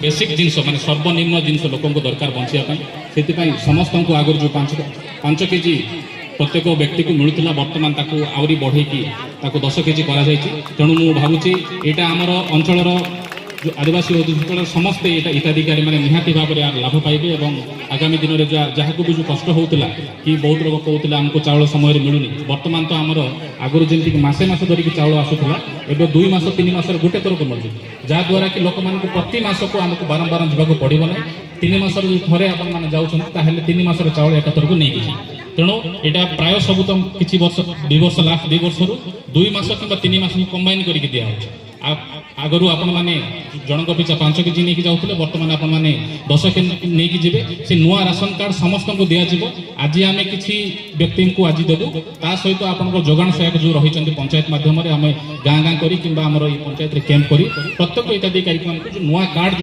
basic जिनस माने सर्वनिम्न जिनस लोक दरकार बचापी से समस्त को आगर जो 5 केजी प्रत्येक व्यक्ति को मिलूला बर्तमान आहरी बढ़े 10 केजी तेणु मु भावुची यहाँ आमर अंचल जो आदिवासी अध्यक्षर समस्ते हिताधिकारी मैंने निहाती भाव में लाभ पाइबे और आगामी दिन में जहाँ को भी जो कष्ट होता कि बहुत लोग कहते आमको चाउल समय मिलूनी बर्तमान तो आमर आगुरी जमीक मसे मस धरिकी चाउल आसूला एवं 2 मास 3 मास गोटे थरक मिलूँ जहाद्वारा कि लोक मान प्रति मास को आमको बारंबार जावाक पड़ो ना 3 मास थे आपने जाऊँ 3 मास चाउल एक थरक नहीं तेणु यहाँ प्राय सब तो किसी वर्ष 2 वर्ष लास्ट 2 वर्ष 2 मास कि 3 मास कंबाइन करके दिखाई आगु आपण मैंने जनक पिछा 5 केजी नहीं जाऊे बर्तमान आपण मैंने 10 केजी नहीं जी से नुआ राशन कार्ड समस्त को दिज्व आज आम कि व्यक्ति को आज देवु ता सहित आप जोगाण सहायक जो रही पंचायत माध्यम आम गाँ गाँ करी कि पंचायत कैंप करी प्रत्येक हिताधिकारी नुआ कार्ड